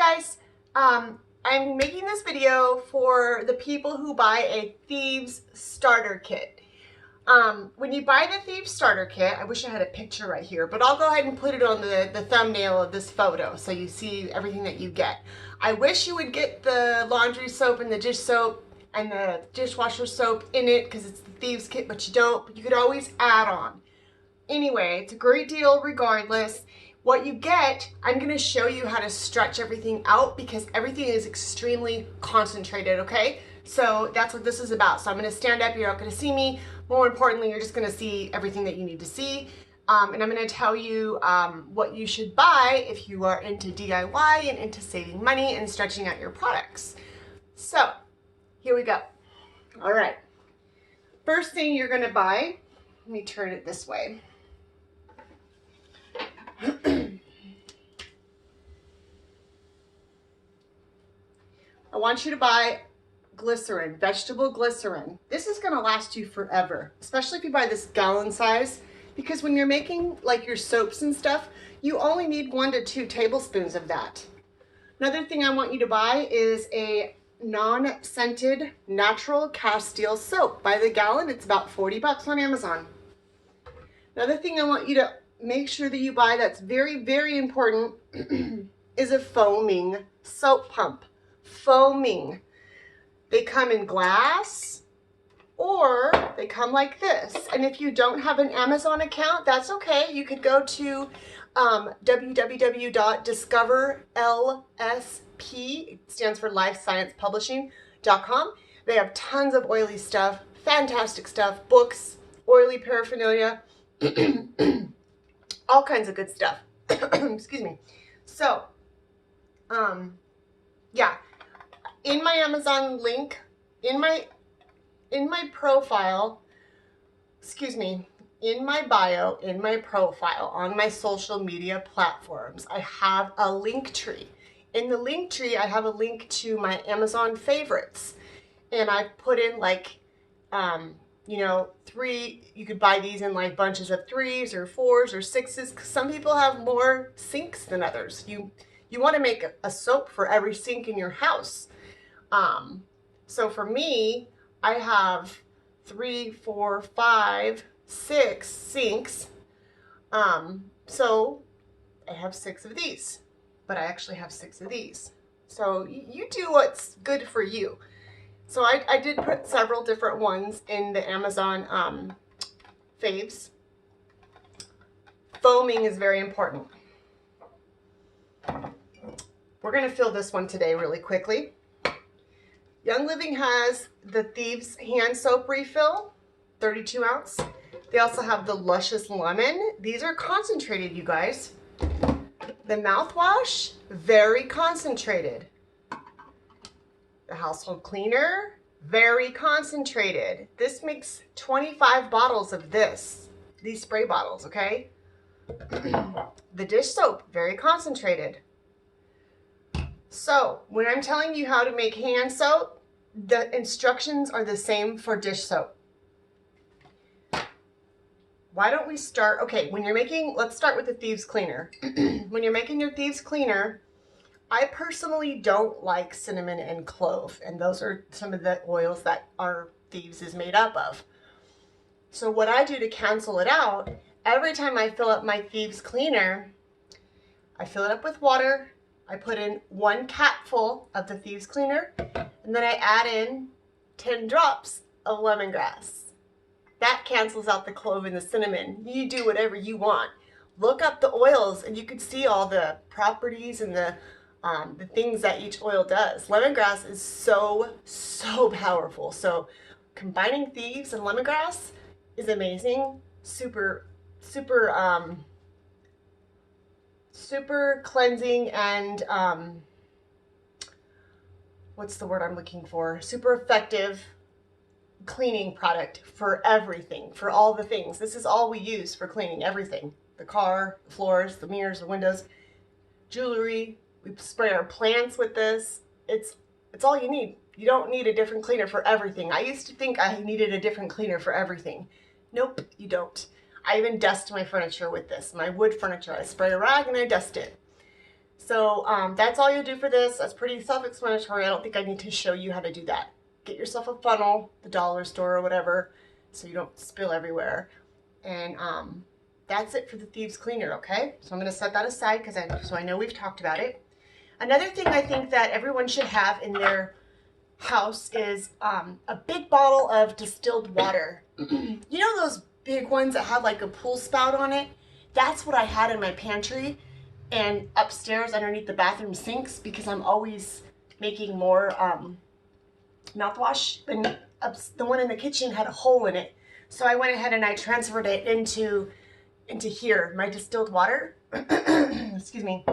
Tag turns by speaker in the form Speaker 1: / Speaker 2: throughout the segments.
Speaker 1: guys, I'm making this video for the people who buy a Thieves starter kit. When you buy the Thieves starter kit, I wish I had a picture right here, but I'll go ahead and put it on the thumbnail of this photo so you see everything that you get. I wish you would get the laundry soap and the dish soap and the dishwasher soap in it because it's the Thieves kit, but you don't. But you could always add on. Anyway, it's a great deal regardless. What you get, I'm going to show you how to stretch everything out because everything is extremely concentrated, okay? So that's what this is about. So I'm going to stand up, you're not going to see me. More importantly, you're just going to see everything that you need to see. And I'm going to tell you what you should buy if you are into DIY and into saving money and stretching out your products. So here we go. All right. First thing you're going to buy, let me turn it this way. I want you to buy glycerin, vegetable glycerin. This is going to last you forever, especially if you buy this gallon size, because when you're making like your soaps and stuff, you only need 1 to 2 tablespoons of that. Another thing I want you to buy is a non-scented natural Castile soap. By the gallon, it's about 40 bucks on Amazon. Another thing I want you to make sure that you buy that's very, very important is a foaming soap pump. Foaming. They come in glass or they come like this. And if you don't have an Amazon account, that's okay. You could go to www.discoverlsp, it stands for Life Science Publishing.com. They have tons of oily stuff, fantastic stuff, books, oily paraphernalia, all kinds of good stuff. Excuse me. So, yeah. In my Amazon link, in my profile, excuse me, in my bio, in my profile, on my social media platforms, I have a link tree. In the link tree, I have a link to my Amazon favorites. And I put in like, you know, 3, you could buy these in like bunches of 3s or 4s or 6s, because some people have more sinks than others. You want to make a soap for every sink in your house. So for me, I have 3, 4, 5, 6 sinks. So I have 6 of these, but I actually have 6 of these. So you do what's good for you. So I did put several different ones in the Amazon faves. Foaming is very important. We're going to fill this one today really quickly. Young Living has the Thieves hand soap refill, 32 ounce. They also have the Luscious Lemon. These are concentrated, you guys. The mouthwash, very concentrated. The household cleaner, very concentrated. This makes 25 bottles of this, these spray bottles, okay? The dish soap, very concentrated. So when I'm telling you how to make hand soap, the instructions are the same for dish soap. Why don't we start, okay, when you're making, let's start with the Thieves cleaner. When you're making your Thieves cleaner, I personally don't like cinnamon and clove, and those are some of the oils that our Thieves is made up of. So what I do to cancel it out, every time I fill up my Thieves cleaner, I fill it up with water, I put in 1 capful of the Thieves cleaner, and then I add in 10 drops of lemongrass. That cancels out the clove and the cinnamon. You do whatever you want. Look up the oils and you can see all the properties and the things that each oil does. Lemongrass is so powerful. So combining Thieves and lemongrass is amazing. Super cleansing and what's the word I'm looking for? Super effective cleaning product for everything, for all the things. This is all we use for cleaning everything. The car, the floors, the mirrors, the windows, jewelry. We spray our plants with this. It's all you need. You don't need a different cleaner for everything. I used to think I needed a different cleaner for everything. Nope, you don't. I even dust my furniture with this. My wood furniture, I spray a rag and I dust it. So that's all you'll do for this. That's pretty self-explanatory. I don't think I need to show you how to do that. Get yourself a funnel, the dollar store or whatever, so you don't spill everywhere. And that's it for the Thieves Cleaner, okay? So I'm gonna set that aside so I know we've talked about it. Another thing I think that everyone should have in their house is a big bottle of distilled water. You know those big ones that have like a pool spout on it? That's what I had in my pantry and upstairs underneath the bathroom sinks, because I'm always making more mouthwash. And the one in the kitchen had a hole in it. So I went ahead and I transferred it into here, my distilled water. Excuse me.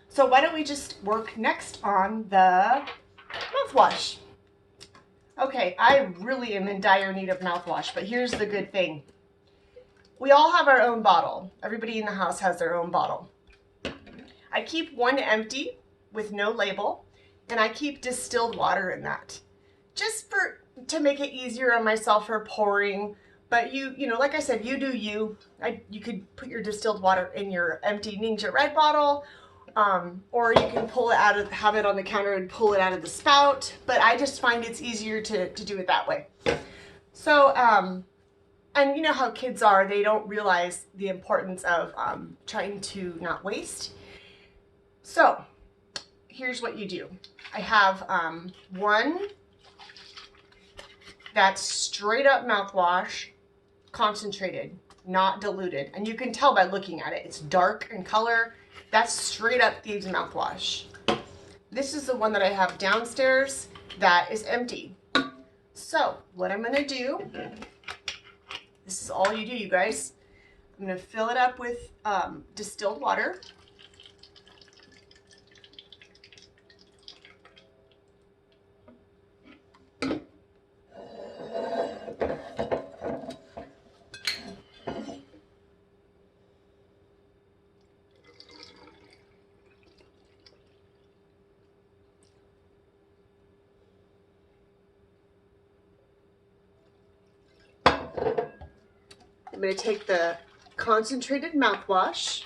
Speaker 1: So why don't we just work next on the mouthwash. Okay, I really am in dire need of mouthwash, but here's the good thing. We all have our own bottle. Everybody in the house has their own bottle. I keep one empty with no label, and I keep distilled water in that. Just to make it easier on myself for pouring. But you know, like I said, you do you. You could put your distilled water in your empty Ninja Red bottle, or you can have it on the counter and pull it out of the spout. But I just find it's easier to do it that way. So, and you know how kids are, they don't realize the importance of trying to not waste. So, here's what you do. I have one that's straight up mouthwash, concentrated, not diluted. And you can tell by looking at it. It's dark in color. That's straight up Thieves mouthwash. This is the one that I have downstairs that is empty. So what I'm gonna do, this is all you do, you guys. I'm gonna fill it up with distilled water. I'm going to take the concentrated mouthwash,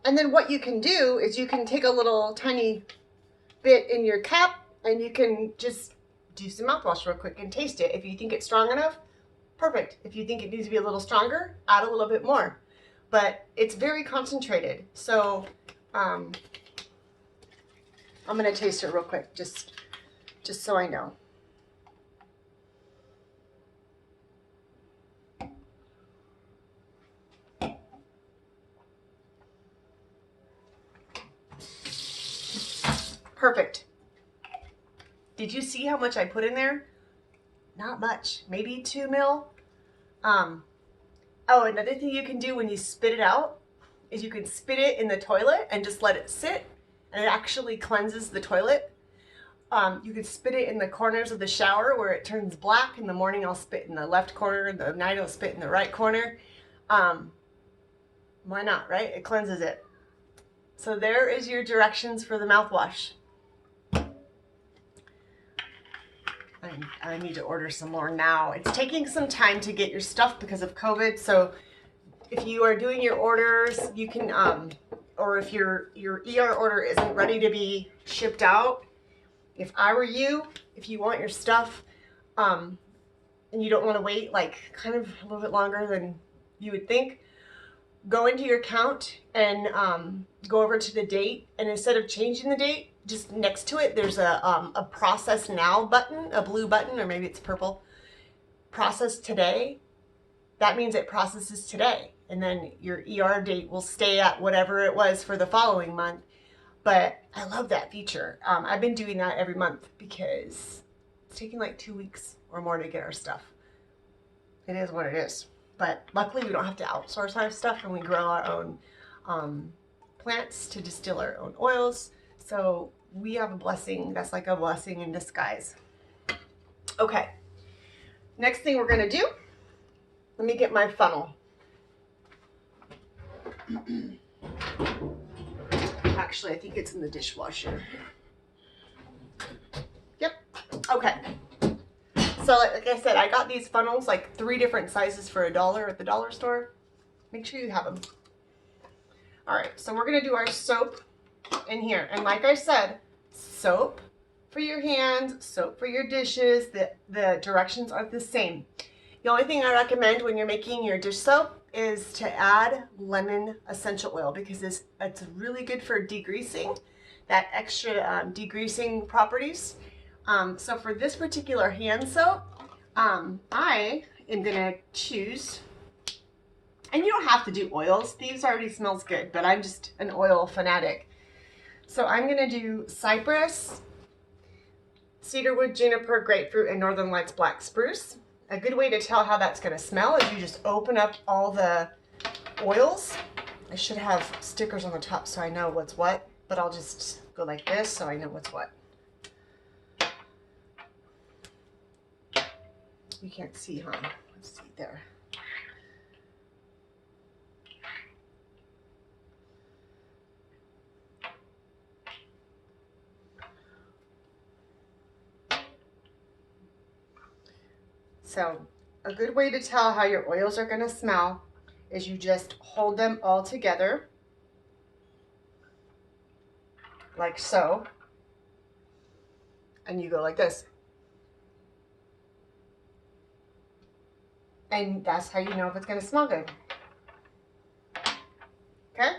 Speaker 1: and then what you can do is you can take a little tiny bit in your cup and you can just do some mouthwash real quick and taste it. If you think it's strong enough, perfect. If you think it needs to be a little stronger, add a little bit more. But it's very concentrated. So I'm going to taste it real quick, just so I know. Perfect. Did you see how much I put in there? Not much, maybe 2 ml. Oh, another thing you can do when you spit it out is you can spit it in the toilet and just let it sit, and it actually cleanses the toilet. You could spit it in the corners of the shower where it turns black. In the morning I'll spit in the left corner, in the night I'll spit in the right corner. Why not, right? It cleanses it. So there is your directions for the mouthwash. I need to order some more now. It's taking some time to get your stuff because of COVID. So if you are doing your orders, you can, or if your ER order isn't ready to be shipped out, if I were you, if you want your stuff, and you don't want to wait like kind of a little bit longer than you would think, go into your account and go over to the date, and instead of changing the date, just next to it, there's a process now button, a blue button, or maybe it's purple. Process today. That means it processes today. And then your ER date will stay at whatever it was for the following month. But I love that feature. I've been doing that every month because it's taking like 2 weeks or more to get our stuff. It is what it is. But luckily we don't have to outsource our stuff, and we grow our own plants to distill our own oils. So we have a blessing that's like a blessing in disguise. Okay, next thing we're gonna do, let me get my funnel. Actually, I think it's in the dishwasher. Yep. Okay. So like I said, I got these funnels, like 3 different sizes for $1 at the dollar store. Make sure you have them. All right, so we're gonna do our soap in here. And like I said, soap for your hands, soap for your dishes. The directions are the same. The only thing I recommend when you're making your dish soap is to add lemon essential oil, because it's really good for degreasing, that extra degreasing properties. So for this particular hand soap, I am gonna choose, and you don't have to do oils. Thieves already smells good, but I'm just an oil fanatic. So I'm gonna do cypress, cedarwood, juniper, grapefruit, and northern lights black spruce. A good way to tell how that's gonna smell is you just open up all the oils. I should have stickers on the top so I know what's what, but I'll just go like this so I know what's what. You can't see, huh? Let's see there. So a good way to tell how your oils are gonna smell is you just hold them all together, like so, and you go like this. And that's how you know if it's gonna smell good. Okay?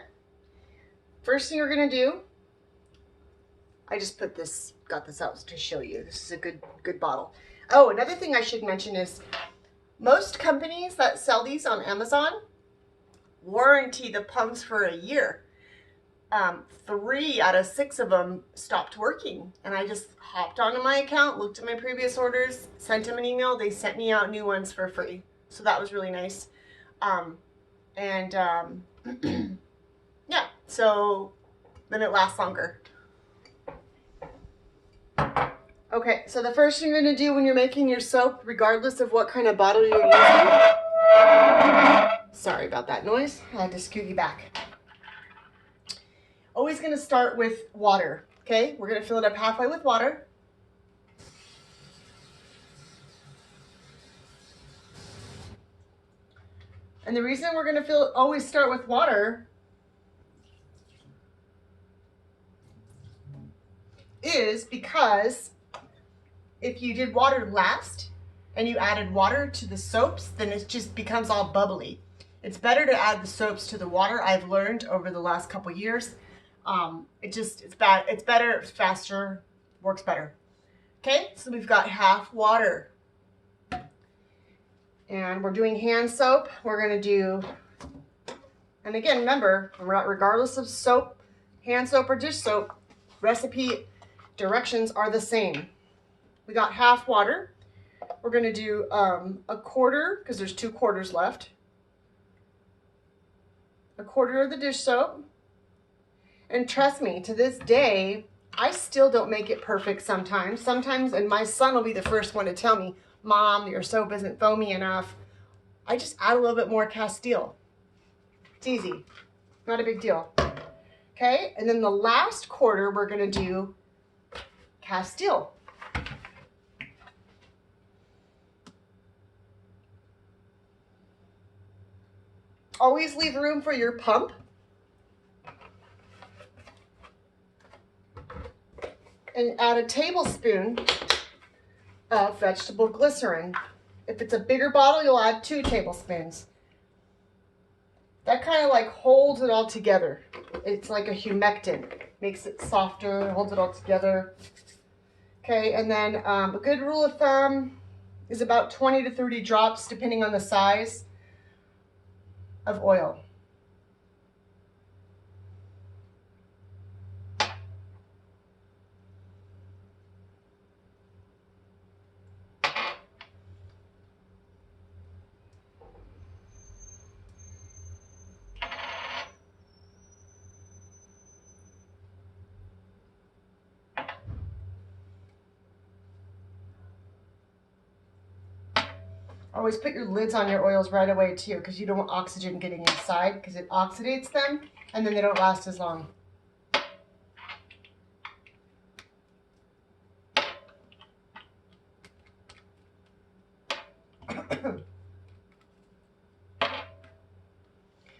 Speaker 1: First thing you're gonna do, I just got this out to show you. This is a good bottle. Oh, another thing I should mention is most companies that sell these on Amazon warranty the pumps for a year. 3 out of 6 of them stopped working, and I just hopped onto my account, looked at my previous orders, sent them an email. They sent me out new ones for free, so that was really nice. Yeah, so then it lasts longer. Okay, so the first thing you're gonna do when you're making your soap, regardless of what kind of bottle you're using, sorry about that noise, I had to scoot you back. Always gonna start with water, okay? We're gonna fill it up halfway with water. And the reason we're gonna always start with water is because if you did water last and you added water to the soaps, then it just becomes all bubbly. It's better to add the soaps to the water. I've learned over the last couple years. It's better, it's faster, works better. Okay, so we've got half water. And we're doing hand soap. We're gonna do, and again, remember, regardless of soap, hand soap or dish soap, recipe directions are the same. We got half water. We're gonna do a quarter, because there's 2 quarters left. A quarter of the dish soap. And trust me, to this day, I still don't make it perfect sometimes. Sometimes, and my son will be the first one to tell me, Mom, your soap isn't foamy enough. I just add a little bit more Castile. It's easy, not a big deal. Okay, and then the last quarter, we're gonna do Castile. Always leave room for your pump. And add a tablespoon of vegetable glycerin. If it's a bigger bottle, you'll add 2 tablespoons. That kind of like holds it all together. It's like a humectant. Makes it softer, holds it all together. Okay, and then a good rule of thumb is about 20 to 30 drops, depending on the size, of oil. Always put your lids on your oils right away too, because you don't want oxygen getting inside, because it oxidates them and then they don't last as long.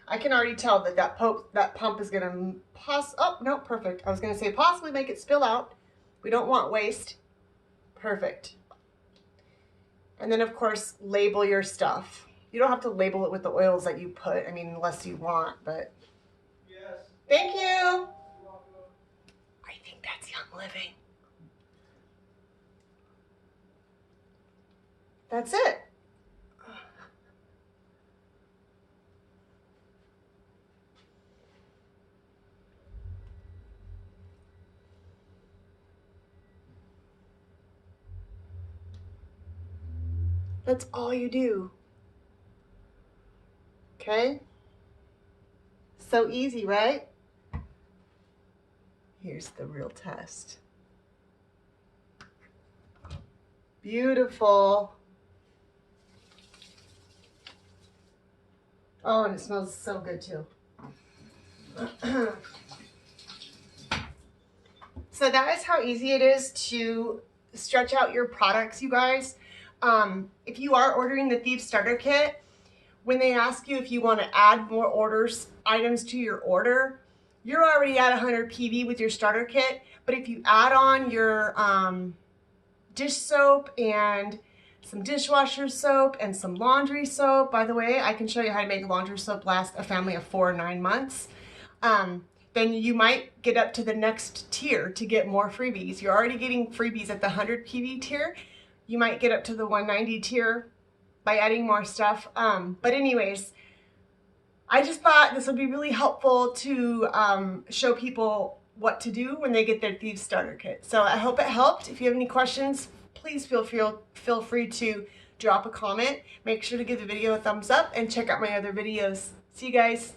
Speaker 1: I can already tell that that pump is going to oh, no, perfect. I was going to say possibly make it spill out. We don't want waste. Perfect. And then, of course, label your stuff. You don't have to label it with the oils that you put. I mean, unless you want, but. Yes. Thank you. I think that's Young Living. That's it. That's all you do. Okay? So easy, right? Here's the real test. Beautiful. Oh, and it smells so good too. So that is how easy it is to stretch out your products, you guys. If you are ordering the Thieves Starter Kit, when they ask you if you want to add more items to your order, you're already at 100 PV with your starter kit. But if you add on your dish soap and some dishwasher soap and some laundry soap, by the way, I can show you how to make laundry soap last a family of 4 or 9 months. Then you might get up to the next tier to get more freebies. You're already getting freebies at the 100 PV tier. You might get up to the 190 tier by adding more stuff. But anyways, I just thought this would be really helpful to show people what to do when they get their Thieves Starter Kit. So I hope it helped. If you have any questions, please feel free to drop a comment. Make sure to give the video a thumbs up and check out my other videos. See you guys.